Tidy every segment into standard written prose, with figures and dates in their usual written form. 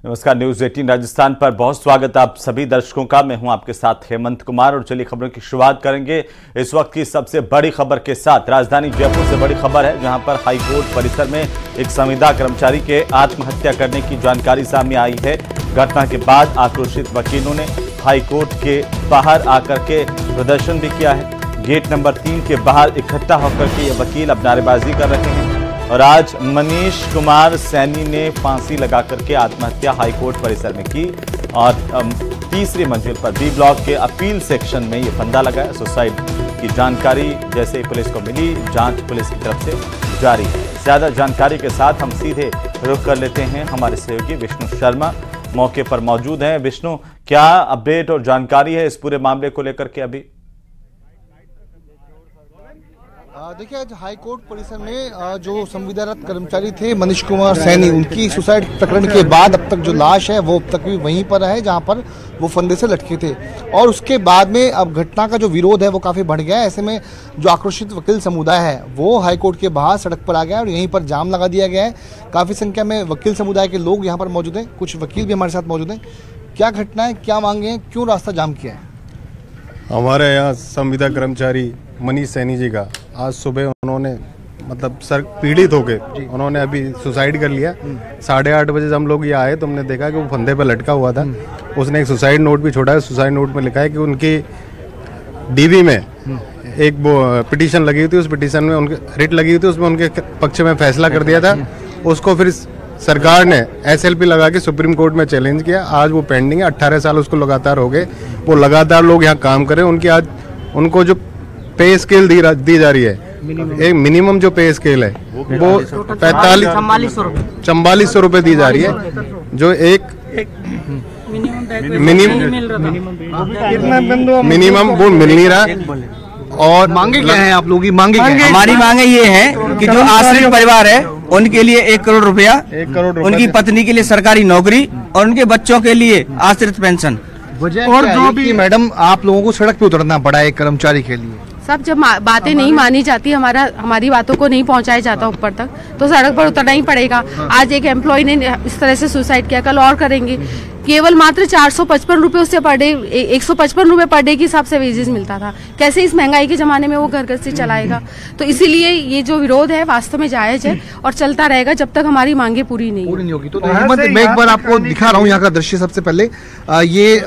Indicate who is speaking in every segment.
Speaker 1: नमस्कार, न्यूज 18 राजस्थान पर बहुत स्वागत आप सभी दर्शकों का। मैं हूं आपके साथ हेमंत कुमार और चलिए खबरों की शुरुआत करेंगे इस वक्त की सबसे बड़ी खबर के साथ। राजधानी जयपुर से बड़ी खबर है, जहां पर हाईकोर्ट परिसर में एक संविदा कर्मचारी के आत्महत्या करने की जानकारी सामने आई है। घटना के बाद आक्रोशित वकीलों ने हाईकोर्ट के बाहर आकर के प्रदर्शन भी किया है। गेट नंबर 3 के बाहर इकट्ठा होकर के ये वकील अब नारेबाजी कर रहे हैं और आज मनीष कुमार सैनी ने फांसी लगा करके आत्महत्या हाईकोर्ट परिसर में की और तीसरी मंजिल पर बी ब्लॉक के अपील सेक्शन में ये फंदा लगाया। सुसाइड की जानकारी जैसे पुलिस को मिली, जांच पुलिस की तरफ से जारी है। ज्यादा जानकारी के साथ हम सीधे रुख कर लेते हैं, हमारे सहयोगी विष्णु शर्मा मौके पर मौजूद हैं। विष्णु, क्या अपडेट और जानकारी है इस पूरे मामले को लेकर के अभी?
Speaker 2: देखिए, आज हाईकोर्ट परिसर में जो संविदारत कर्मचारी थे मनीष कुमार सैनी, उनकी सुसाइड प्रकरण के बाद अब तक जो लाश है वो अब तक भी वहीं पर है जहां पर वो फंदे से लटके थे। और उसके बाद में अब घटना का जो विरोध है वो काफ़ी बढ़ गया है। ऐसे में जो आक्रोशित वकील समुदाय है वो हाईकोर्ट के बाहर सड़क पर आ गया और यहीं पर जाम लगा दिया गया है। काफ़ी संख्या में वकील समुदाय के लोग यहाँ पर मौजूद हैं, कुछ वकील भी हमारे साथ मौजूद हैं। क्या घटना है, क्या मांगे हैं, क्यों रास्ता जाम किया है?
Speaker 3: हमारे यहाँ संविदा कर्मचारी मनीष सैनी जी का आज सुबह उन्होंने सर पीड़ित होके उन्होंने अभी सुसाइड कर लिया। 8:30 बजे जब हम लोग यहाँ आए तो हमने देखा कि वो फंदे पर लटका हुआ था। उसने एक सुसाइड नोट भी छोड़ा है। सुसाइड नोट में लिखा है कि उनकी डीवी में एक वो पिटीशन लगी हुई थी, उस पिटीशन में उनके रिट लगी हुई थी, उसमें उनके पक्ष में फैसला कर दिया था। उसको फिर सरकार ने SLP लगा के सुप्रीम कोर्ट में चैलेंज किया। आज वो पेंडिंग है। 18 साल उसको लगातार हो गए, वो लगातार लोग यहाँ काम करें। उनकी आज उनको जो पे स्केल दी जा रही है, एक मिनिमम जो पे स्केल है वो 4400 रुपए दी जा रही है, जो एक मिनिमम वो मिल नहीं रहा। और
Speaker 2: मांगे क्या है आप लोगों की? मांगे
Speaker 4: हमारी मांगे ये है कि जो आश्रित परिवार है उनके लिए 1 करोड़ रुपया, उनकी पत्नी के लिए सरकारी नौकरी और उनके बच्चों के लिए आश्रित पेंशन।
Speaker 2: और जो भी मैडम आप लोगों को सड़क पे उतरना पड़ा है एक कर्मचारी के लिए,
Speaker 5: सब जब बातें नहीं मानी जाती, हमारी बातों को नहीं पहुंचाया जाता ऊपर तक, तो सड़क पर उतरना ही पड़ेगा। आज एक एम्प्लॉय ने इस तरह से सुसाइड किया, कल और करेंगे। केवल मात्र 455 रुपये उससे पर डे, 155 रुपये पर डे के हिसाब से वेजेस मिलता था। कैसे इस महंगाई के जमाने में वो घर से चलाएगा? तो इसीलिए ये जो विरोध है वास्तव में जायज है और चलता रहेगा जब तक हमारी मांगे पूरी नहीं
Speaker 2: होगी। तो मैं एक बार आपको दिखा रहा हूँ यहाँ का दृश्य। सबसे पहले ये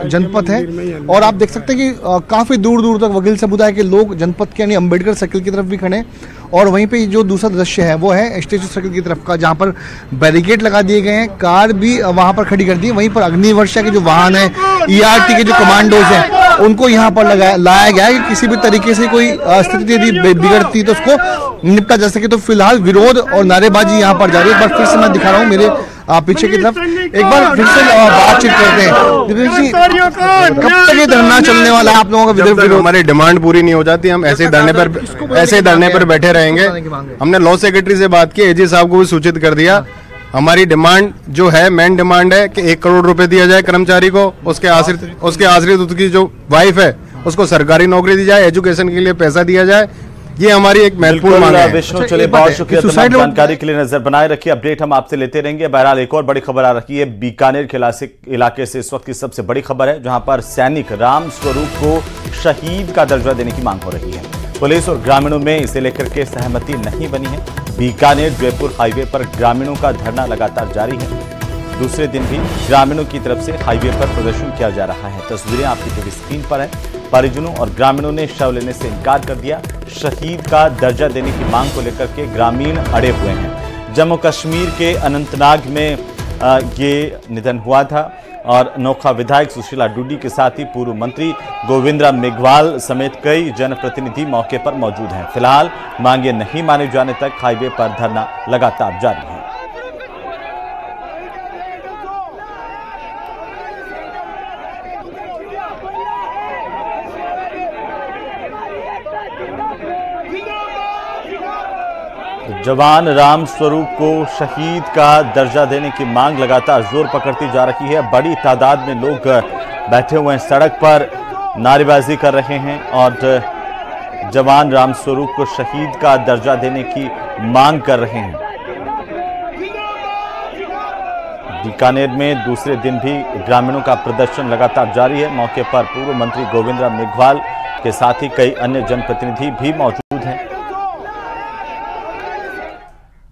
Speaker 2: जनपद है और आप देख सकते हैं कि काफी दूर दूर तक वकील समुदाय के लोग जनपद के यानी अम्बेडकर सर्किल की तरफ भी खड़े। और वहीं पे जो दूसरा दृश्य है वो है स्टेचू सर्किल की तरफ का, जहाँ पर बैरिकेड लगा दिए गए हैं, कार भी वहां पर खड़ी कर दी। वहीं पर अग्निवर्षा के जो वाहन है, ERT के जो कमांडोज हैं, उनको यहाँ पर लाया गया है कि किसी भी तरीके से कोई स्थिति यदि बिगड़ती तो उसको निपटा जा सके। तो फिलहाल विरोध और नारेबाजी यहाँ पर जारी है। एक बार फिर से मैं दिखा रहा हूँ मेरे पीछे की तरफ, एक बार फिर से बातचीत करते हैं। कब तक ये धरना चलने वाला है आप लोगों का? विरोध,
Speaker 3: हमारी डिमांड पूरी नहीं हो जाती, हम ऐसे धरने पर बैठे रहेंगे। हमने लॉ सेक्रेटरी से बात की, AG साहब को भी सूचित कर दिया। हमारी डिमांड जो है, मेन डिमांड है कि 1 करोड़ रुपए दिया जाए कर्मचारी को, उसके आश्रित उसकी जो वाइफ है उसको सरकारी नौकरी दी जाए, एजुकेशन के लिए पैसा दिया जाए। ये हमारी एक महत्वपूर्ण मांग है।
Speaker 1: विष्णु, चलिए बहुत शुक्रिया तमाम जानकारी के लिए। नजर बनाए रखिए, अपडेट हम आपसे लेते रहेंगे। बहरहाल एक और बड़ी खबर आ रही है बीकानेर के इलाके से। इस वक्त की सबसे बड़ी खबर है, जहां पर सैनिक राम स्वरूप को शहीद का दर्जा देने की मांग हो रही है। पुलिस और ग्रामीणों में इसे लेकर के सहमति नहीं बनी है। बीकानेर जयपुर हाईवे पर ग्रामीणों का धरना लगातार जारी है। दूसरे दिन भी ग्रामीणों की तरफ से हाईवे पर प्रदर्शन किया जा रहा है। तस्वीरें आपकी टीवी स्क्रीन पर है। परिजनों और ग्रामीणों ने शव लेने से इनकार कर दिया। शहीद का दर्जा देने की मांग को लेकर के ग्रामीण अड़े हुए हैं। जम्मू कश्मीर के अनंतनाग में ये निधन हुआ था और नोखा विधायक सुशीला डूडी के साथ ही पूर्व मंत्री गोविंद मेघवाल समेत कई जनप्रतिनिधि मौके पर मौजूद हैं। फिलहाल मांगे नहीं माने जाने तक हाईवे पर धरना लगातार जारी है। जवान राम स्वरूप को शहीद का दर्जा देने की मांग लगातार जोर पकड़ती जा रही है। बड़ी तादाद में लोग बैठे हुए हैं, सड़क पर नारेबाजी कर रहे हैं और जवान राम स्वरूप को शहीद का दर्जा देने की मांग कर रहे हैं। बीकानेर में दूसरे दिन भी ग्रामीणों का प्रदर्शन लगातार जारी है। मौके पर पूर्व मंत्री गोविंद मेघवाल के साथ ही कई अन्य जनप्रतिनिधि भी मौजूद हैं।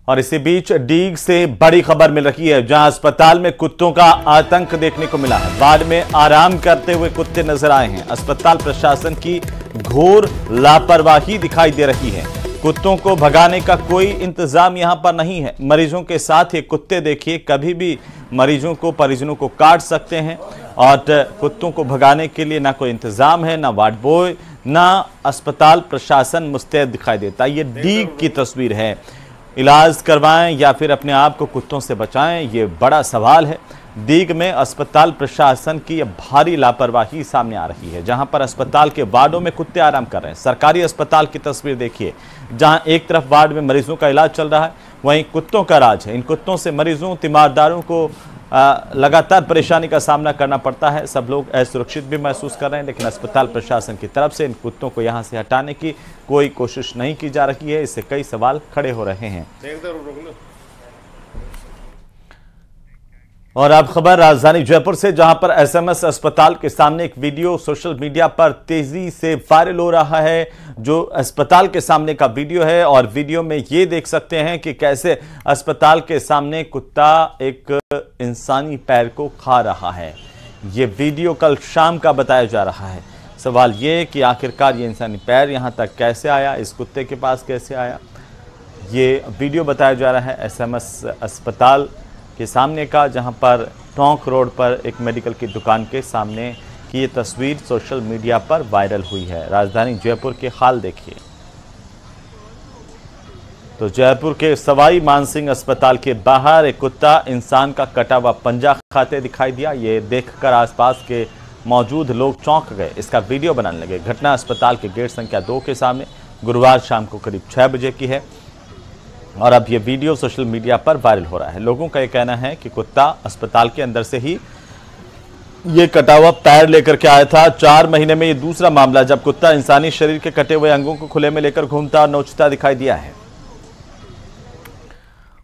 Speaker 1: और इसी बीच डीग से बड़ी खबर मिल रही है, जहां अस्पताल में कुत्तों का आतंक देखने को मिला है। वार्ड में आराम करते हुए कुत्ते नजर आए हैं। अस्पताल प्रशासन की घोर लापरवाही दिखाई दे रही है। कुत्तों को भगाने का कोई इंतजाम यहां पर नहीं है। मरीजों के साथ ये कुत्ते देखिए कभी भी मरीजों को परिजनों को काट सकते हैं और कुत्तों को भगाने के लिए ना कोई इंतजाम है, ना वार्ड बॉय, ना अस्पताल प्रशासन मुस्तैद दिखाई देता। ये डीग की तस्वीर है। इलाज करवाएं या फिर अपने आप को कुत्तों से बचाएं, ये बड़ा सवाल है। डीग में अस्पताल प्रशासन की भारी लापरवाही सामने आ रही है, जहां पर अस्पताल के वार्डों में कुत्ते आराम कर रहे हैं। सरकारी अस्पताल की तस्वीर देखिए, जहां एक तरफ वार्ड में मरीजों का इलाज चल रहा है, वहीं कुत्तों का राज है। इन कुत्तों से मरीजों, तीमारदारों को लगातार परेशानी का सामना करना पड़ता है। सब लोग असुरक्षित भी महसूस कर रहे हैं, लेकिन अस्पताल प्रशासन की तरफ से इन कुत्तों को यहां से हटाने की कोई कोशिश नहीं की जा रही है। इससे कई सवाल खड़े हो रहे हैं। और अब खबर राजधानी जयपुर से, जहां पर एसएमएस अस्पताल के सामने एक वीडियो सोशल मीडिया पर तेजी से वायरल हो रहा है, जो अस्पताल के सामने का वीडियो है। और वीडियो में ये देख सकते हैं कि कैसे अस्पताल के सामने कुत्ता एक इंसानी पैर को खा रहा है। ये वीडियो कल शाम का बताया जा रहा है। सवाल ये कि आखिरकार ये इंसानी पैर यहां तक कैसे आया, इस कुत्ते के पास कैसे आया। ये वीडियो बताया जा रहा है एसएमएस अस्पताल के सामने का, जहां पर टोंक रोड पर एक मेडिकल की दुकान के सामने की ये तस्वीर सोशल मीडिया पर वायरल हुई है। राजधानी जयपुर के हाल देखिए। तो जयपुर के सवाई मानसिंह अस्पताल के बाहर एक कुत्ता इंसान का कटा हुआ पंजा खाते दिखाई दिया। ये देखकर आसपास के मौजूद लोग चौंक गए, इसका वीडियो बनाने लगे। घटना अस्पताल के गेट संख्या 2 के सामने गुरुवार शाम को करीब 6 बजे की है और अब ये वीडियो सोशल मीडिया पर वायरल हो रहा है। लोगों का ये कहना है कि कुत्ता अस्पताल के अंदर से ही ये कटा हुआ पैर लेकर के आया था। 4 महीने में ये दूसरा मामला जब कुत्ता इंसानी शरीर के कटे हुए अंगों को खुले में लेकर घूमता और नोचता दिखाई दिया है।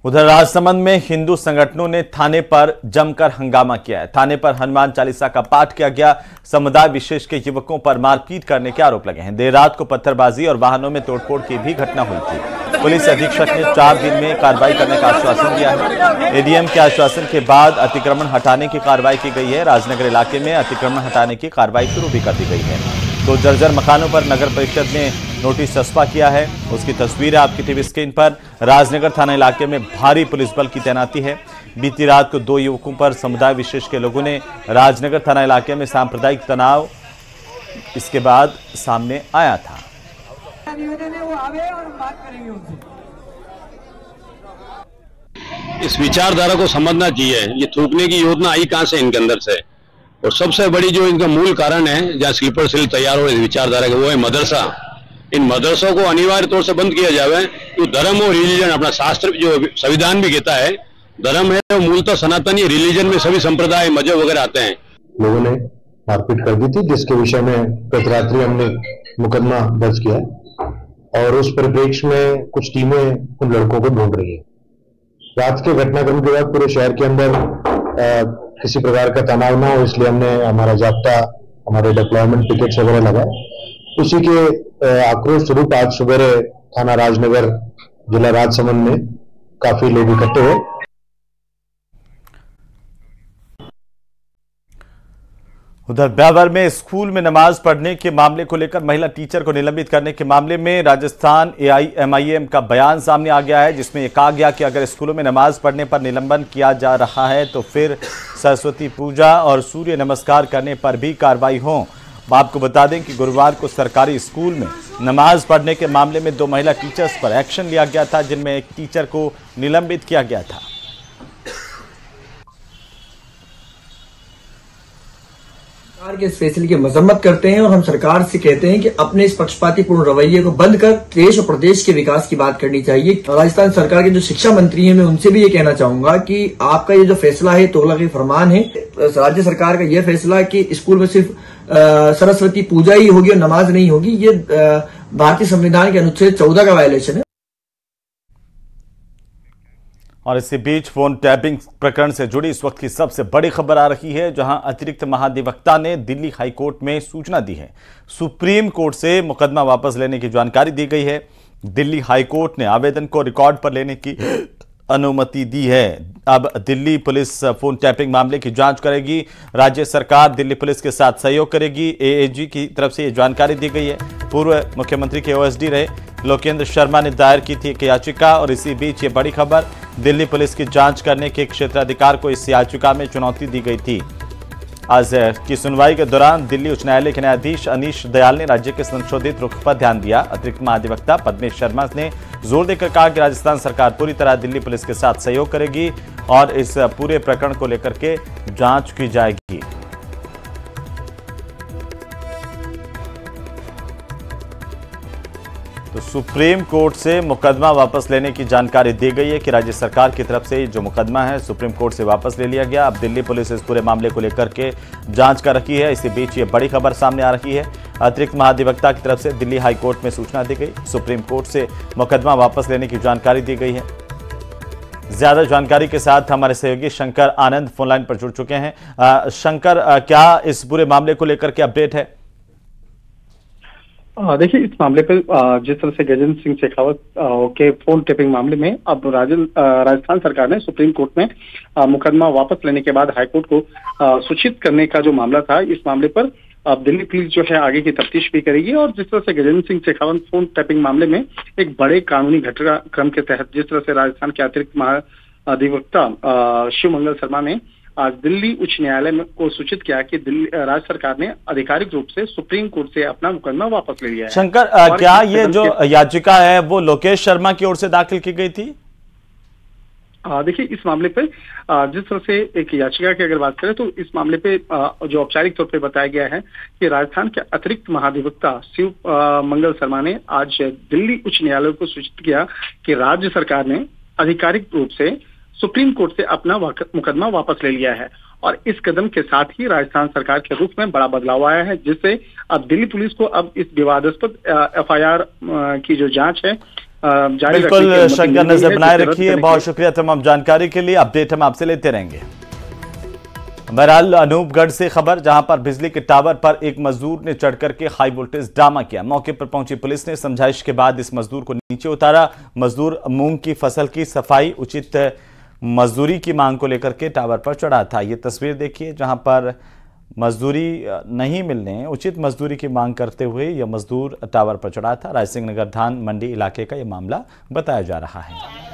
Speaker 1: उधर राजसमंद में हिंदू संगठनों ने थाने पर जमकर हंगामा किया है। थाने पर हनुमान चालीसा का पाठ किया गया। समुदाय विशेष के युवकों पर मारपीट करने के आरोप लगे हैं। देर रात को पत्थरबाजी और वाहनों में तोड़फोड़ की भी घटना हुई थी। पुलिस अधीक्षक ने 4 दिन में कार्रवाई करने का आश्वासन दिया है। एडीएम के आश्वासन के बाद अतिक्रमण हटाने की कार्रवाई की गई है। राजनगर इलाके में अतिक्रमण हटाने की कार्रवाई शुरू भी कर दी गई है। तो जर्जर मकानों पर नगर परिषद ने नोटिस चस्पा किया है, उसकी तस्वीर है आपकी टीवी स्क्रीन पर। राजनगर थाना इलाके में भारी पुलिस बल की तैनाती है। बीती रात को 2 युवकों पर समुदाय विशेष के लोगों ने राजनगर थाना इलाके में सांप्रदायिक तनाव इसके बाद सामने आया था।
Speaker 6: इस विचारधारा को समझना चाहिए। ये थूकने की योजना आई कहां से, इनके अंदर से। और सबसे बड़ी जो इनका मूल कारण है जहाँ स्लीपर सेल तैयार हो रही विचारधारा के, वो है मदरसा। इन मदरसों को अनिवार्य तौर से बंद किया जाए। तो धर्म और रिलीजन, अपना शास्त्र जो संविधान भी कहता है, धर्म है वो मूलतः सनातनी, रिलीजन में सभी संप्रदाय मजहब वगैरह आते हैं।
Speaker 7: लोगों ने मारपीट कर दी थी, जिसके विषय में गत रात्रि हमने मुकदमा दर्ज किया और उस परिप्रेक्ष्य में कुछ टीमें उन लड़कों को ढूंढ रही है। रात के घटनाक्रम के बाद पूरे शहर के अंदर किसी प्रकार का तनाव ना हो, इसलिए हमने हमारा जाब्ता, हमारे डिप्लॉयमेंट पिकेट्स वगैरह लगाए। उसी के आक्रोश स्वरूप आज सुबह थाना राजनगर जिला राजसमंद में काफी लोग इकट्ठे हुए।
Speaker 1: उधर ब्यावर में स्कूल में नमाज पढ़ने के मामले को लेकर महिला टीचर को निलंबित करने के मामले में राजस्थान AIMIM का बयान सामने आ गया है, जिसमें यह कहा गया कि अगर स्कूलों में नमाज पढ़ने पर निलंबन किया जा रहा है तो फिर सरस्वती पूजा और सूर्य नमस्कार करने पर भी कार्रवाई हो। आपको बता दें कि गुरुवार को सरकारी स्कूल में नमाज पढ़ने के मामले में 2 महिला टीचर्स पर एक्शन लिया गया था, जिनमें एक टीचर को निलंबित किया गया था।
Speaker 8: सरकार के इस फैसले की मजम्मत करते हैं और हम सरकार से कहते हैं कि अपने इस पक्षपातीपूर्ण रवैये को बंद कर देश और प्रदेश के विकास की बात करनी चाहिए। राजस्थान सरकार के जो शिक्षा मंत्री हैं, मैं उनसे भी ये कहना चाहूंगा कि आपका ये जो फैसला है तोगलकी फरमान है। राज्य सरकार का यह फैसला है कि स्कूल में सिर्फ सरस्वती पूजा ही होगी और नमाज नहीं होगी, ये भारतीय संविधान के अनुच्छेद 14 का वायलेशन है।
Speaker 1: और इसी बीच फोन टैपिंग प्रकरण से जुड़ी इस वक्त की सबसे बड़ी खबर आ रही है, जहां अतिरिक्त महाधिवक्ता ने दिल्ली हाईकोर्ट में सूचना दी है। सुप्रीम कोर्ट से मुकदमा वापस लेने की जानकारी दी गई है। दिल्ली हाईकोर्ट ने आवेदन को रिकॉर्ड पर लेने की अनुमति दी है। अब दिल्ली पुलिस फोन टैपिंग मामले की जांच करेगी। राज्य सरकार दिल्ली पुलिस के साथ सहयोग करेगी। एएजी की तरफ से यह जानकारी दी गई है। पूर्व मुख्यमंत्री के ओएसडी रहे लोकेंद्र शर्मा ने दायर की थी एक याचिका, और इसी बीच ये बड़ी खबर, दिल्ली पुलिस की जांच करने के क्षेत्राधिकार को इस याचिका में चुनौती दी गई थी। आज की सुनवाई के दौरान दिल्ली उच्च न्यायालय के न्यायाधीश अनीश दयाल ने राज्य के संशोधित रुख पर ध्यान दिया। अतिरिक्त महाधिवक्ता पद्मेश शर्मा ने जोर देकर कहा कि राजस्थान सरकार पूरी तरह दिल्ली पुलिस के साथ सहयोग करेगी और इस पूरे प्रकरण को लेकर के जांच की जाएगी। तो सुप्रीम कोर्ट से मुकदमा वापस लेने की जानकारी दी गई है कि राज्य सरकार की तरफ से जो मुकदमा है सुप्रीम कोर्ट से वापस ले लिया गया। अब दिल्ली पुलिस इस पूरे मामले को लेकर के जांच कर रही है। इसी बीच ये बड़ी खबर सामने आ रही है। अतिरिक्त महाधिवक्ता की तरफ से दिल्ली हाई कोर्ट में सूचना दी गई। सुप्रीम कोर्ट से मुकदमा वापस लेने की जानकारी दी गई है। ज्यादा जानकारी के साथ हमारे सहयोगी शंकर आनंद फोनलाइन पर जुड़ चुके हैं। शंकर, क्या इस पूरे मामले को लेकर के अपडेट है?
Speaker 9: देखिए, इस मामले पर जिस तरह से गजेंद्र सिंह शेखावत के फोन टेपिंग मामले में अब राजस्थान सरकार ने सुप्रीम कोर्ट में मुकदमा वापस लेने के बाद हाईकोर्ट को सूचित करने का जो मामला था, इस मामले पर अब दिल्ली पुलिस जो है आगे की तफ्तीश भी करेगी। और जिस तरह से गजेंद्र सिंह शेखावत फोन टैपिंग मामले में एक बड़े कानूनी घटनाक्रम के तहत जिस तरह से राजस्थान के अतिरिक्त महाधिवक्ता शिव मंगल शर्मा ने आज दिल्ली उच्च न्यायालय को सूचित किया कि दिल्ली राज्य सरकार ने आधिकारिक रूप से सुप्रीम कोर्ट से अपना मुकदमा वापस ले लिया है।
Speaker 1: शंकर, क्या ये जो याचिका है वो लोकेश शर्मा की ओर से दाखिल की गई थी?
Speaker 9: देखिए, इस मामले पे जिस तरह से एक याचिका की अगर बात करें तो इस मामले पे जो औपचारिक तौर पे बताया गया है कि राजस्थान के अतिरिक्त महाधिवक्ता शिव मंगल शर्मा ने आज दिल्ली उच्च न्यायालय को सूचित किया कि राज्य सरकार ने आधिकारिक रूप से सुप्रीम कोर्ट से अपना मुकदमा वापस ले लिया है। और इस कदम के साथ ही राजस्थान सरकार के रुख में बड़ा बदलाव आया है, जिससे अब दिल्ली पुलिस को अब इस विवादास्पद एफआईआर की जो जांच है जारी रखने की अनुमति
Speaker 1: बिल्कुल शंकर, नजर बनाए रखिए। बहुत शुक्रिया तमाम जानकारी के लिए। अपडेट हम आपसे लेते रहेंगे। बहरहाल अनूपगढ़ से खबर, जहां पर बिजली के टावर पर एक मजदूर ने चढ़ करके हाई वोल्टेज ड्रामा किया। मौके पर पहुंची पुलिस ने समझाइश के बाद इस मजदूर को नीचे उतारा। मजदूर मूंग की फसल की सफाई उचित मजदूरी की मांग को लेकर के टावर पर चढ़ा था। ये तस्वीर देखिए, जहां पर मजदूरी नहीं मिलने, उचित मजदूरी की मांग करते हुए यह मजदूर टावर पर चढ़ा था। रायसिंह नगर धान मंडी इलाके का यह मामला बताया जा रहा है।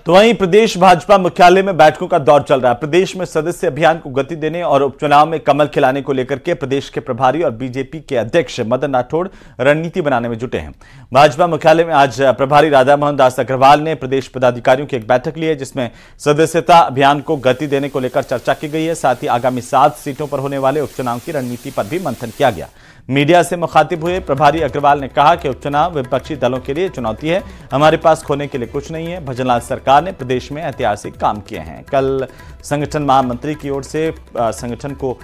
Speaker 1: तो वहीं प्रदेश भाजपा मुख्यालय में बैठकों का दौर चल रहा है। प्रदेश में सदस्य अभियान को गति देने और उपचुनाव में कमल खिलाने को लेकर के प्रदेश के प्रभारी और बीजेपी के अध्यक्ष मदन राठौड़ रणनीति बनाने में जुटे हैं। भाजपा मुख्यालय में आज प्रभारी राधा मोहन दास अग्रवाल ने प्रदेश पदाधिकारियों की एक बैठक ली है, जिसमें सदस्यता अभियान को गति देने को लेकर चर्चा की गई है। साथ ही आगामी 7 सीटों पर होने वाले उपचुनाव की रणनीति पर भी मंथन किया गया। मीडिया से मुखातिब हुए प्रभारी अग्रवाल ने कहा कि उपचुनाव विपक्षी दलों के लिए चुनौती है, हमारे पास खोने के लिए कुछ नहीं है। भजनलाल सरकार ने प्रदेश में ऐतिहासिक काम किए हैं। कल संगठन महामंत्री की ओर से संगठन को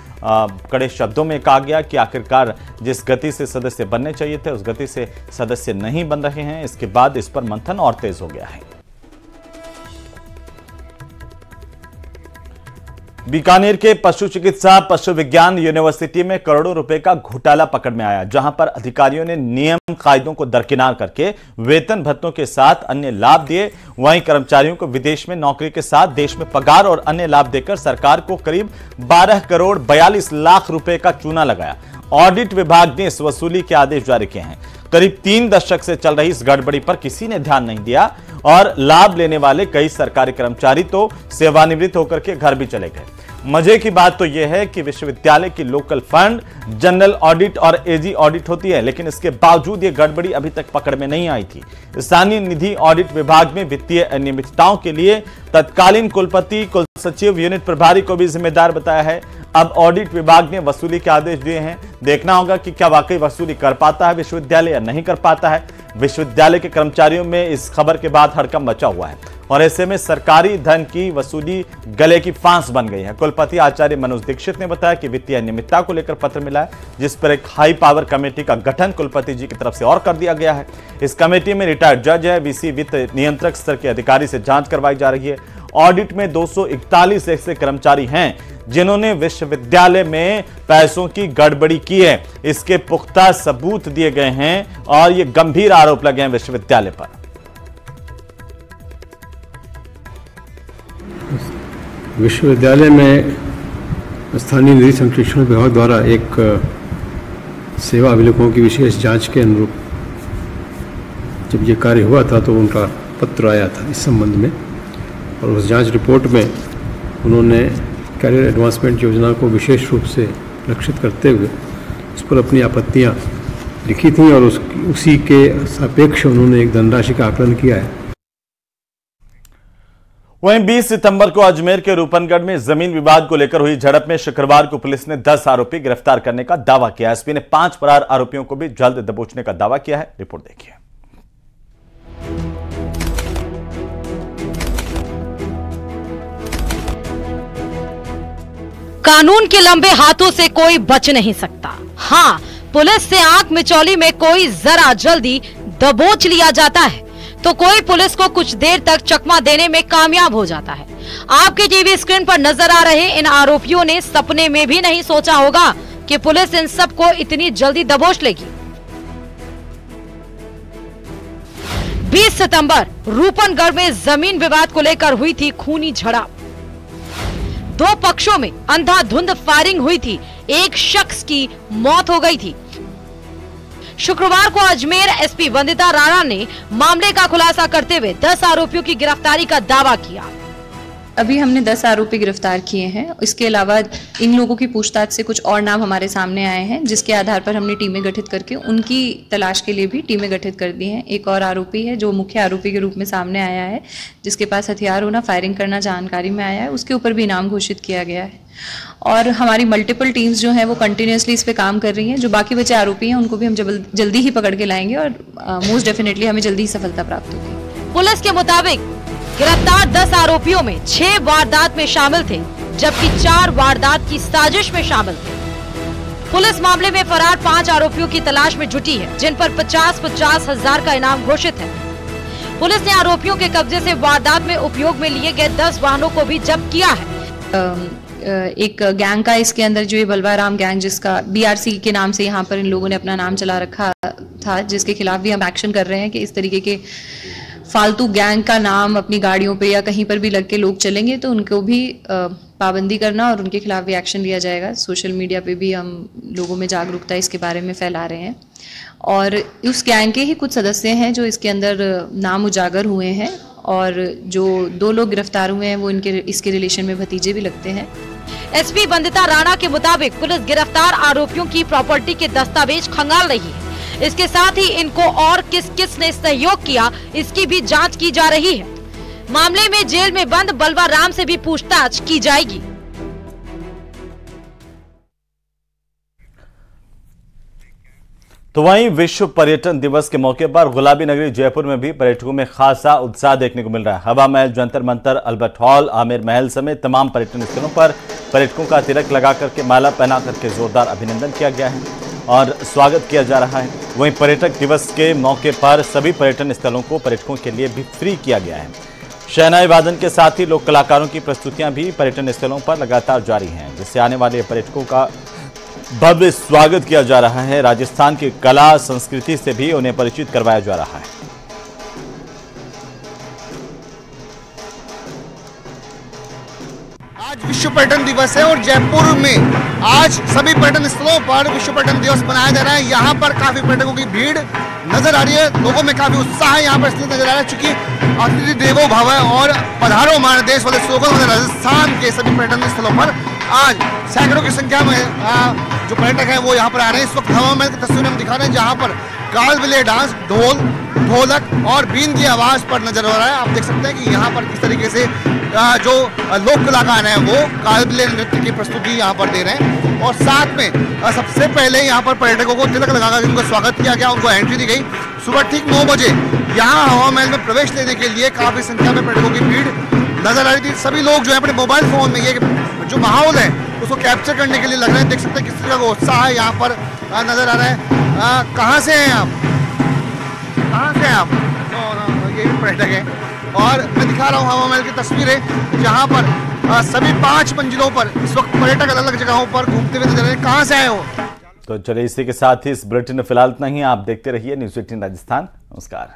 Speaker 1: कड़े शब्दों में कहा गया कि आखिरकार जिस गति से सदस्य बनने चाहिए थे उस गति से सदस्य नहीं बन रहे हैं। इसके बाद इस पर मंथन और तेज हो गया है। बीकानेर के पशु चिकित्सा पशु विज्ञान यूनिवर्सिटी में करोड़ों रुपए का घोटाला पकड़ में आया, जहां पर अधिकारियों ने नियम कायदों को दरकिनार करके वेतन भत्तों के साथ अन्य लाभ दिए। वहीं कर्मचारियों को विदेश में नौकरी के साथ देश में पगार और अन्य लाभ देकर सरकार को करीब 12 करोड़ 42 लाख रुपए का चूना लगाया। ऑडिट विभाग ने इस वसूली के आदेश जारी किए हैं। करीब 3 दशक से चल रही इस गड़बड़ी पर किसी ने ध्यान नहीं दिया और लाभ लेने वाले कई सरकारी कर्मचारी तो सेवानिवृत्त होकर के घर भी चले गए। मजे की बात तो यह है कि विश्वविद्यालय की लोकल फंड, जनरल ऑडिट और एजी ऑडिट होती है, लेकिन इसके बावजूद यह गड़बड़ी अभी तक पकड़ में नहीं आई थी। स्थानीय निधि ऑडिट विभाग में वित्तीय अनियमितताओं के लिए तत्कालीन कुलपति, कुल सचिव, यूनिट प्रभारी को भी जिम्मेदार बताया है। अब ऑडिट विभाग ने वसूली के आदेश दिए हैं। देखना होगा कि क्या वाकई वसूली कर पाता है विश्वविद्यालय या नहीं कर पाता है। विश्वविद्यालय के कर्मचारियों में इस खबर के बाद हड़कंप मचा हुआ है और ऐसे में सरकारी धन की वसूली गले की फांस बन गई है। कुलपति आचार्य मनोज दीक्षित ने बताया कि वित्तीय अनियमितता को लेकर पत्र मिला है, जिस पर एक हाई पावर कमेटी का गठन कुलपति जी की तरफ से और कर दिया गया है। इस कमेटी में रिटायर्ड जज है, वीसी वित्त नियंत्रक स्तर के अधिकारी से जांच करवाई जा रही है। ऑडिट में 241 ऐसे कर्मचारी हैं जिन्होंने विश्वविद्यालय में पैसों की गड़बड़ी की है। इसके पुख्ता सबूत दिए गए हैं और ये गंभीर आरोप लगे हैं विश्वविद्यालय पर।
Speaker 10: विश्वविद्यालय में स्थानीय निधि संप्रेषण विभाग द्वारा एक सेवा अभिलेखों की विशेष जांच के अनुरूप जब ये कार्य हुआ था तो उनका पत्र आया था इस संबंध में, और उस जांच रिपोर्ट में उन्होंने कैरियर एडवांसमेंट योजना को विशेष रूप से लक्षित करते हुए उस पर अपनी आपत्तियां लिखी थी और उसी के सापेक्ष उन्होंने एक धनराशि का आकलन किया है।
Speaker 1: वहीं 20 सितंबर को अजमेर के रूपनगढ़ में जमीन विवाद को लेकर हुई झड़प में शुक्रवार को पुलिस ने 10 आरोपी गिरफ्तार करने का दावा किया। एसपी ने 5 फरार आरोपियों को भी जल्द दबोचने का दावा किया है। रिपोर्ट देखिए।
Speaker 11: कानून के लंबे हाथों से कोई बच नहीं सकता। हाँ, पुलिस से आंख मिचौली में कोई जरा जल्दी दबोच लिया जाता है तो कोई पुलिस को कुछ देर तक चकमा देने में कामयाब हो जाता है। आपके टीवी स्क्रीन पर नजर आ रहे इन आरोपियों ने सपने में भी नहीं सोचा होगा कि पुलिस इन सबको इतनी जल्दी दबोच लेगी। 20 सितंबर रूपनगढ़ में जमीन विवाद को लेकर हुई थी खूनी झड़प। 2 पक्षों में अंधाधुंध फायरिंग हुई थी, एक शख्स की मौत हो गई थी। शुक्रवार को अजमेर एसपी वंदिता राणा ने मामले का खुलासा करते हुए 10 आरोपियों की गिरफ्तारी का दावा किया।
Speaker 12: अभी हमने 10 आरोपी गिरफ्तार किए हैं। इसके अलावा इन लोगों की पूछताछ से कुछ और नाम हमारे सामने आए हैं, जिसके आधार पर हमने टीमें गठित करके उनकी तलाश के लिए भी टीमें गठित कर दी हैं। एक और आरोपी है जो मुख्य आरोपी के रूप में सामने आया है, जिसके पास हथियार होना, फायरिंग करना जानकारी में आया है, उसके ऊपर भी इनाम घोषित किया गया है। और हमारी मल्टीपल टीम्स जो हैं वो कंटिन्यूसली इस पे काम कर रही हैं। जो बाकी बचे आरोपी हैं उनको भी हम जल्दी ही पकड़ के लाएंगे और मोस्ट डेफिनेटली हमें जल्दी ही सफलता प्राप्त होगी।
Speaker 11: पुलिस के मुताबिक गिरफ्तार 10 आरोपियों में 6 वारदात में शामिल थे, जबकि 4 वारदात की साजिश में शामिल थे। पुलिस मामले में फरार 5 आरोपियों की तलाश में जुटी है, जिन पर 50-50 हजार का इनाम घोषित है। पुलिस ने आरोपियों के कब्जे से वारदात में उपयोग में लिए गए 10 वाहनों को भी जब्त किया है।
Speaker 12: एक गैंग का इसके अंदर जो ये बलवाराम गैंग, जिसका BRC के नाम से यहाँ पर इन लोगों ने अपना नाम चला रखा था, जिसके खिलाफ भी हम एक्शन कर रहे हैं कि इस तरीके के फालतू गैंग का नाम अपनी गाड़ियों पे या कहीं पर भी लग के लोग चलेंगे तो उनको भी पाबंदी करना और उनके खिलाफ भी एक्शन लिया जाएगा। सोशल मीडिया पे भी हम लोगों में जागरूकता इसके बारे में फैला रहे हैं और उस गैंग के ही कुछ सदस्य हैं जो इसके अंदर नाम उजागर हुए हैं और जो 2 लोग गिरफ्तार हुए हैं वो इसके रिलेशन में भतीजे भी लगते हैं।
Speaker 11: एसपी वंदिता राणा के मुताबिक पुलिस गिरफ्तार आरोपियों की प्रॉपर्टी के दस्तावेज खंगाल रही है। इसके साथ ही इनको और किस किस ने सहयोग किया इसकी भी जांच की जा रही है। मामले में जेल में बंद बलवाराम से भी पूछताछ की जाएगी।
Speaker 1: तो वहीं विश्व पर्यटन दिवस के मौके पर गुलाबी नगरी जयपुर में भी पर्यटकों में खासा उत्साह देखने को मिल रहा है। हवा महल, जंतर मंतर, अल्बर्ट हॉल, आमेर महल समेत तमाम पर्यटन स्थलों पर पर्यटकों का तिलक लगा करके, माला पहना करके जोरदार अभिनंदन किया गया है और स्वागत किया जा रहा है। वहीं पर्यटक दिवस के मौके पर सभी पर्यटन स्थलों को पर्यटकों के लिए भी फ्री किया गया है। शहनाई वादन के साथ ही लोक कलाकारों की प्रस्तुतियां भी पर्यटन स्थलों पर लगातार जारी हैं, जिससे आने वाले पर्यटकों का भव्य स्वागत किया जा रहा है। राजस्थान की कला संस्कृति से भी उन्हें परिचित करवाया जा रहा है।
Speaker 2: आज विश्व पर्यटन दिवस है और जयपुर में आज सभी पर्यटन स्थलों पर विश्व पर्यटन दिवस मनाया जा रहा है। यहाँ पर काफी पर्यटकों की भीड़ नजर आ रही है, लोगों में काफी उत्साह यहाँ पर इसलिए नजर आ रहा है चूंकि अतिथि देवो भव और पधारो हमारे देश वाले स्लोगन वाले राजस्थान के सभी पर्यटन स्थलों पर आज सैकड़ों की संख्या में जो पर्यटक हैं वो यहाँ पर आ रहे हैं। इस वक्त हवा महल की तस्वीरें हम दिखा रहे हैं जहाँ पर कालबेलिया डांस, ढोल, ढोलक और बीन की आवाज पर नजर आ रहा है। आप देख सकते हैं कि यहाँ पर किस तरीके से जो लोक कलाकार हैं वो काबिले नृत्य की प्रस्तुति यहाँ पर दे रहे हैं और साथ में सबसे पहले यहाँ पर पर्यटकों को तिलक लगाकर उनका स्वागत किया गया, उनको एंट्री दी गई। सुबह ठीक 9 बजे यहाँ हवा महल में प्रवेश लेने के लिए काफी संख्या में पर्यटकों की भीड़ नजर आ रही थी। सभी लोग जो है अपने मोबाइल फोन में ये जो माहौल है उसको कैप्चर करने के लिए लग रहे हैं। देख सकते हैं किस तरह का उत्साह है यहाँ पर नजर आ रहा है। कहाँ से हैं आप? कहाँ से हैं आप? ये भी पर्यटक है और मैं दिखा रहा हूँ हवा महल की तस्वीरें जहाँ पर सभी 5 मंजिलों पर इस वक्त पर्यटक अलग अलग जगहों पर घूमते हुए नजर आ रहे हैं। कहाँ से आए हो?
Speaker 1: तो चलिए इसी के साथ ही इस बुलेटिन में फिलहाल इतना ही। आप देखते रहिए न्यूज़ 18 राजस्थान। नमस्कार।